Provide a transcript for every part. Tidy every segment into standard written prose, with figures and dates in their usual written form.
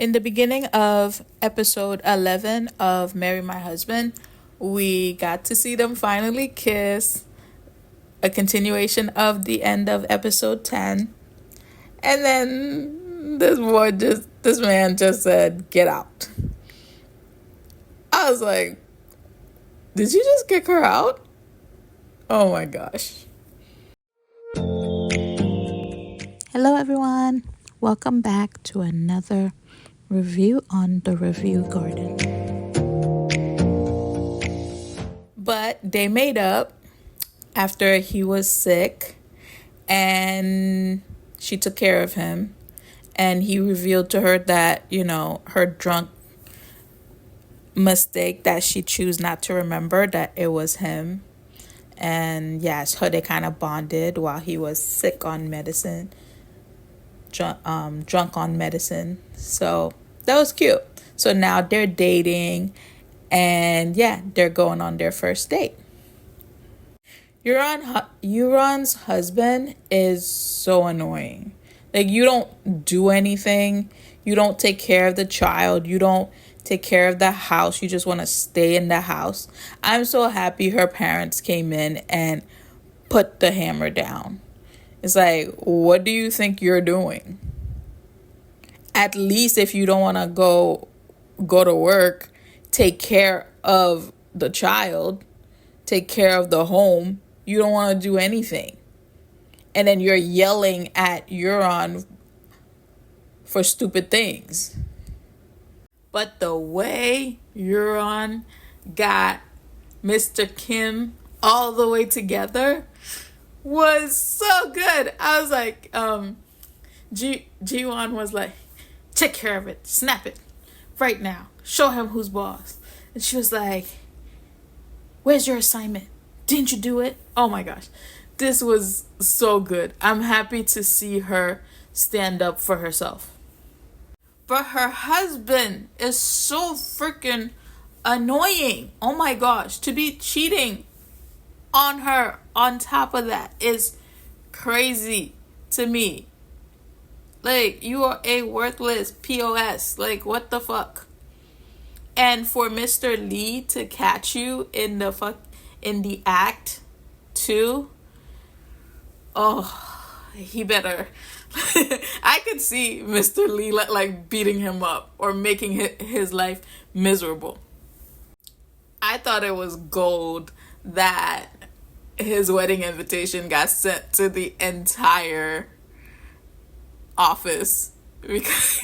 In the beginning of episode 11 of Marry My Husband, we got to see them finally kiss, a continuation of the end of episode 10. And then this man just said, "Get out." I was like, did you just kick her out? Oh my gosh. Hello, everyone. Welcome back to another review on the Review Garden. But they made up after he was sick, and she took care of him. And he revealed to her that, her drunk mistake that she chose not to remember, that it was him. And yes, they kind of bonded while he was sick on medicine. Drunk on medicine. So that was cute. So now they're dating, and they're going on their first date. Euron's husband is so annoying. Like, you don't do anything. You don't take care of the child. You don't take care of the house. You just want to stay in the house. I'm so happy her parents came in and put the hammer down. It's like, what do you think you're doing? At least if you don't want to go to work, take care of the child, take care of the home. You don't want to do anything. And then you're yelling at Euron for stupid things. But the way Euron got Mr. Kim all the way together was so good. I was like, Ji-won was like, take care of it, snap it, right now, show him who's boss. And she was like, where's your assignment? Didn't you do it? Oh my gosh, this was so good. I'm happy to see her stand up for herself. But her husband is so freaking annoying. Oh my gosh, to be cheating on her on top of that is crazy to me. Like, you are a worthless POS. Like, what the fuck? And for Mr. Lee to catch you in the act too, oh, he better. I could see Mr. Lee like beating him up or making his life miserable. I thought it was gold that his wedding invitation got sent to the entire office, because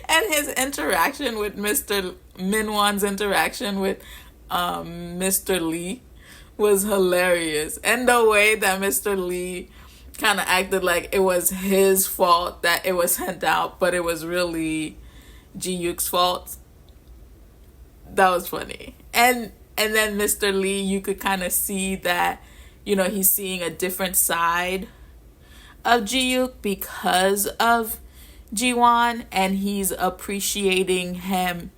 and his interaction with Mr. Minwon's interaction with Mr. Lee was hilarious. And the way that Mr. Lee kind of acted like it was his fault that it was sent out, but it was really Ji-Yook's fault. That was funny. And then Mr. Lee, you could kind of see that, he's seeing a different side of Ji-Yook because of Ji-won, and he's appreciating him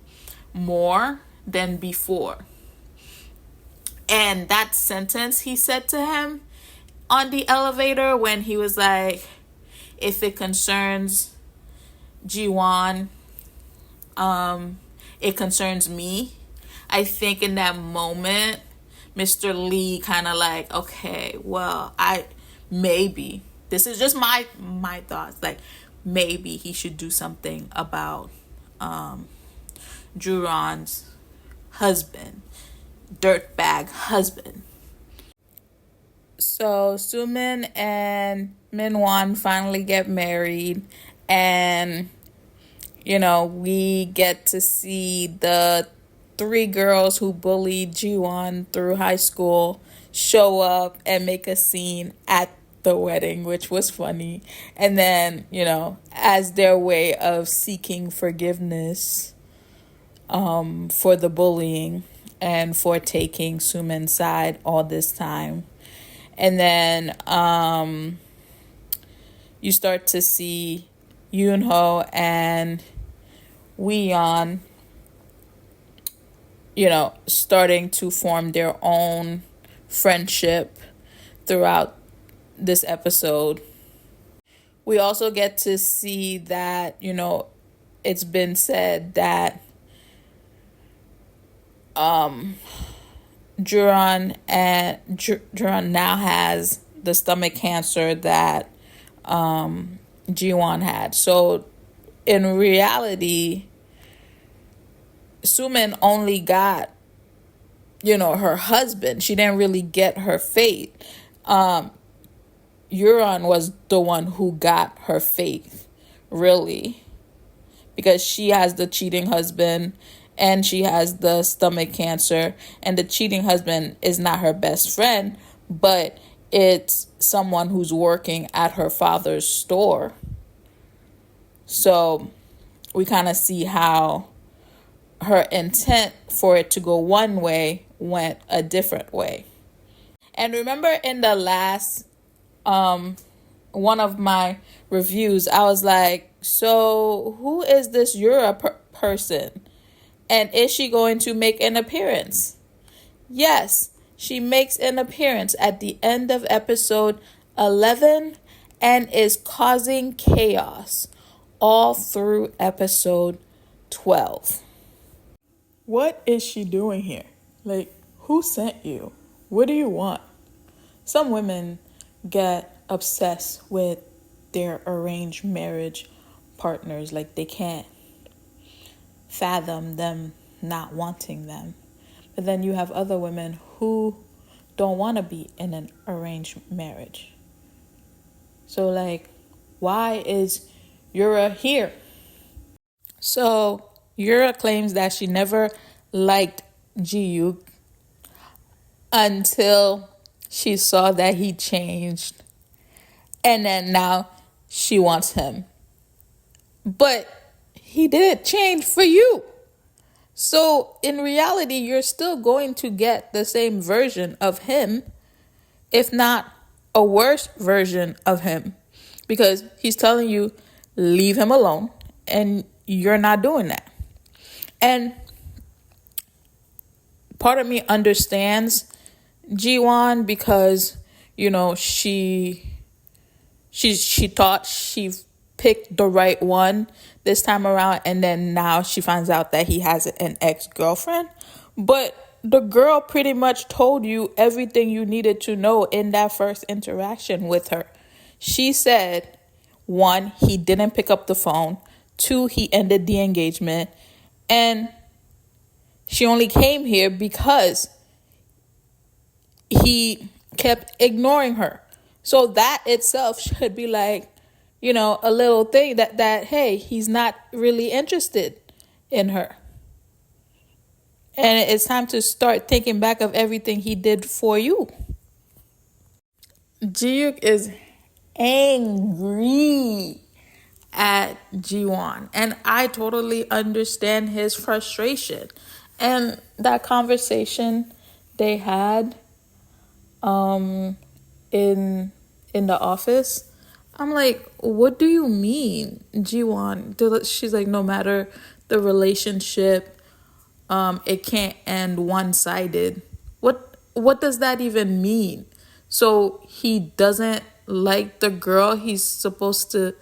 more than before. And that sentence he said to him on the elevator when he was like, if it concerns Ji-won, it concerns me. I think in that moment, Mr. Lee kind of like, okay, well, maybe, this is just my thoughts, like, maybe he should do something about Juron's husband, dirtbag husband. So Sumin and Minwon finally get married, and we get to see the 3 girls who bullied Ji-won through high school show up and make a scene at the wedding, which was funny. And then, as their way of seeking forgiveness for the bullying and for taking Sumin's side all this time. And then you start to see Yoonho and Wheeon, starting to form their own friendship throughout this episode. We also get to see that, it's been said that Juron now has the stomach cancer that Jiwon had. So in reality, Sumin only got, her husband. She didn't really get her fate. Euron was the one who got her fate, really, because she has the cheating husband and she has the stomach cancer, and the cheating husband is not her best friend, but it's someone who's working at her father's store. So we kind of see how her intent for it to go one way went a different way. And remember in the last one of my reviews, I was like, so who is this person? And is she going to make an appearance? Yes, she makes an appearance at the end of episode 11 and is causing chaos all through episode 12. What is she doing here? Like, who sent you? What do you want? Some women get obsessed with their arranged marriage partners, like they can't fathom them not wanting them. But then you have other women who don't want to be in an arranged marriage. So like, why is Yura here? So Yura claims that she never liked Ji-Yuk until she saw that he changed. And then now she wants him. But he didn't change for you. So in reality, you're still going to get the same version of him, if not a worse version of him, because he's telling you, leave him alone, and you're not doing that. And part of me understands Jiwon because, she thought she picked the right one this time around, and then now she finds out that he has an ex-girlfriend. But the girl pretty much told you everything you needed to know in that first interaction with her. She said, 1, he didn't pick up the phone. 2, he ended the engagement. And she only came here because he kept ignoring her. So that itself should be like, a little thing that, hey, he's not really interested in her. And it's time to start thinking back of everything he did for you. Ji-Yuk is angry at Jiwon, and I totally understand his frustration. And that conversation they had in the office, I'm like, what do you mean, Jiwon? She's like, no matter the relationship, it can't end one-sided. What does that even mean? So he doesn't like the girl, he's supposed to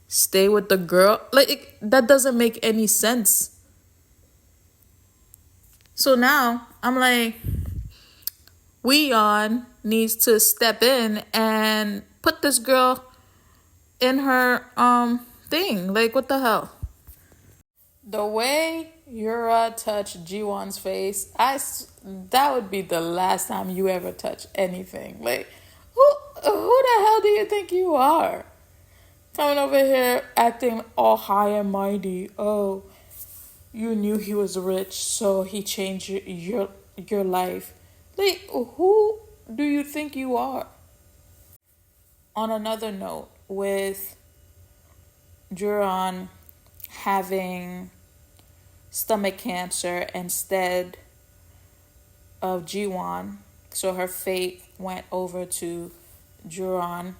stay with the girl? Like, that doesn't make any sense. So now I'm like, Wheon needs to step in and put this girl in her thing. Like, what the hell? The way Yura touched Jiwon's face, that would be the last time you ever touch anything. Like, who the hell do you think you are? Coming over here acting all high and mighty. Oh, you knew he was rich, so he changed your life. Like, who do you think you are? On another note, with Juron having stomach cancer instead of Jiwon, so her fate went over to Juron.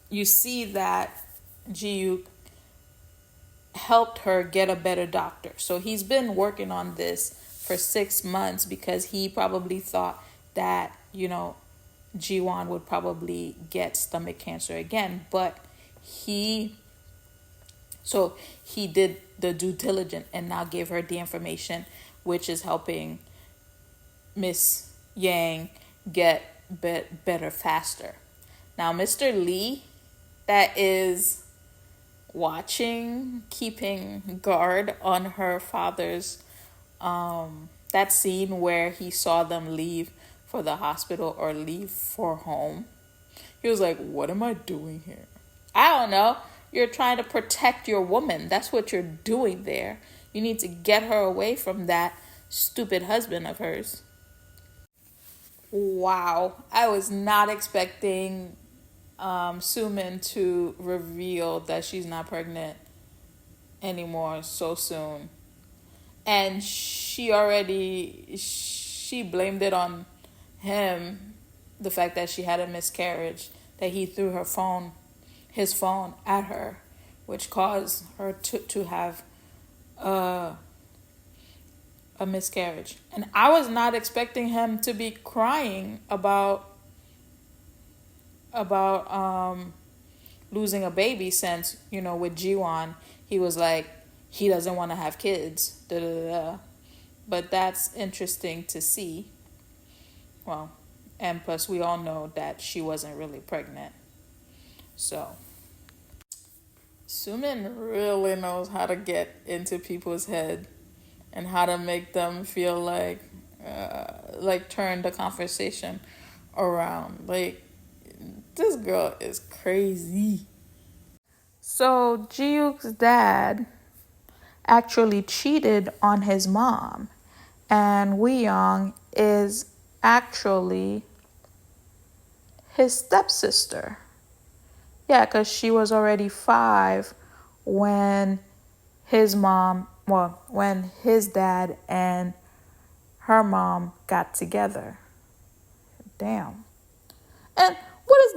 You see that Ji-Yuk helped her get a better doctor. So he's been working on this for 6 months because he probably thought that, Jiwon would probably get stomach cancer again. But he So he did the due diligence and now gave her the information, which is helping Miss Yang get better faster. Now, Mr. Lee, that is watching, keeping guard on her father's, that scene where he saw them leave for the hospital or leave for home. He was like, what am I doing here? I don't know. You're trying to protect your woman. That's what you're doing there. You need to get her away from that stupid husband of hers. Wow. I was not expecting Sumin to reveal that she's not pregnant anymore so soon. And she blamed it on him, the fact that she had a miscarriage, that he threw his phone at her, which caused her to have a miscarriage. And I was not expecting him to be crying about losing a baby, since, with Jiwon, he was like, he doesn't want to have kids. Da, da, da, da. But that's interesting to see. Well, and plus we all know that she wasn't really pregnant. So Sumin really knows how to get into people's head and how to make them feel like turn the conversation around. Like, this girl is crazy. So Ji-Yook's dad actually cheated on his mom, and Woo-young is actually his stepsister. Yeah, because she was already 5 when when his dad and her mom got together. Damn. And what is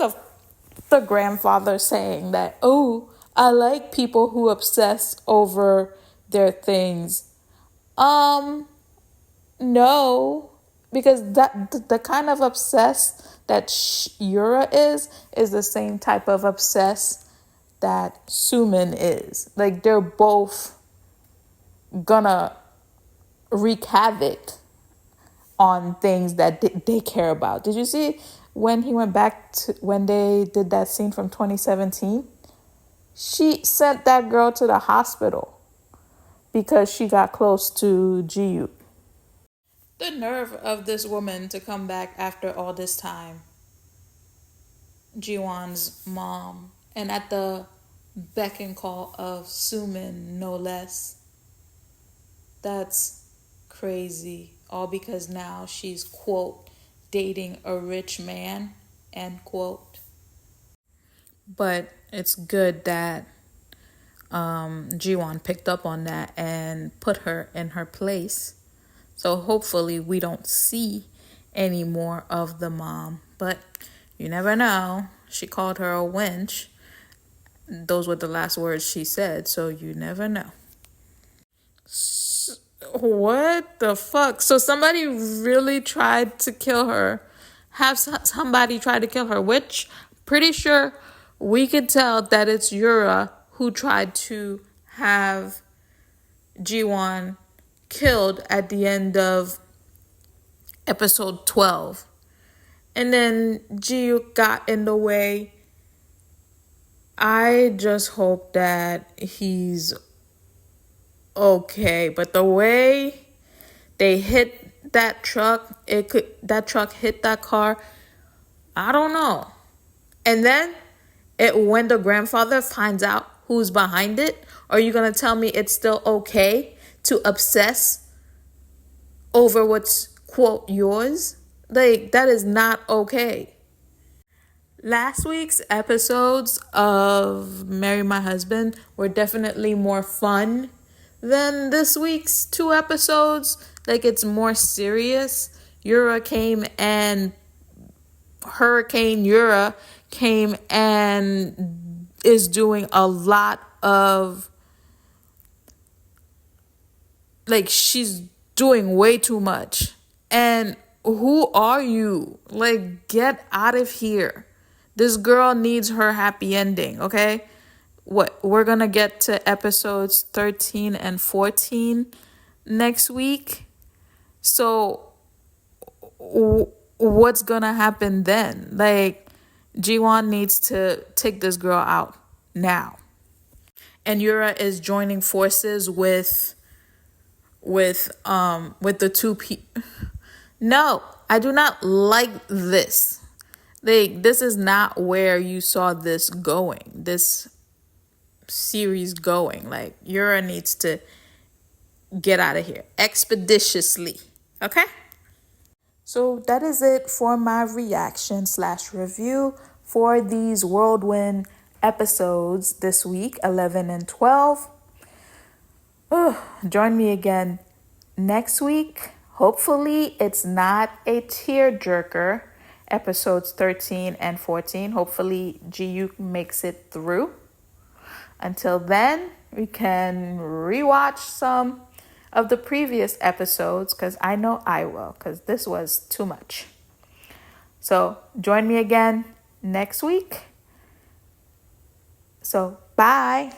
the grandfather saying? That, oh, I like people who obsess over their things. No, because the kind of obsessed that Yura is the same type of obsessed that Sumin is. Like, they're both gonna wreak havoc on things that they care about. Did you see when he went back to when they did that scene from 2017? She sent that girl to the hospital because she got close to Ji-Yook. The nerve of this woman to come back after all this time. Jiwon's mom, and at the beck and call of Sumin, no less. That's crazy. All because now she's, quote, dating a rich man, end quote. But it's good that Jiwon picked up on that and put her in her place. So hopefully we don't see any more of the mom. But you never know. She called her a wench. Those were the last words she said. So you never know. What the fuck? So somebody really tried to kill her. Have somebody tried to kill her. Which, pretty sure we could tell that it's Yura who tried to have Jiwon killed at the end of episode 12. And then Ji-Yook got in the way. I just hope that he's okay. But the way they hit that truck, that truck hit that car, I don't know. And then when the grandfather finds out who's behind it, are you going to tell me it's still okay to obsess over what's, quote, yours? Like, that is not okay. Last week's episodes of Marry My Husband were definitely more fun than this week's 2 episodes. Like, it's more serious. Hurricane Yura came and is doing a lot of, like, she's doing way too much. And who are you? Like, get out of here. This girl needs her happy ending, okay? what we're gonna get to episodes 13 and 14 next week. So what's gonna happen then? Like, Jiwon needs to take this girl out now. And Yura is joining forces with the two people. No, I do not like this. Like, this is not where you saw this going. This series going. Like, Yura needs to get out of here expeditiously. Okay? So that is it for my reaction / review for these whirlwind episodes this week, 11 and 12. Join me again next week. Hopefully it's not a tearjerker, episodes 13 and 14. Hopefully GU makes it through. Until then, we can rewatch some of the previous episodes, because I know I will, because this was too much. So join me again next week. So bye.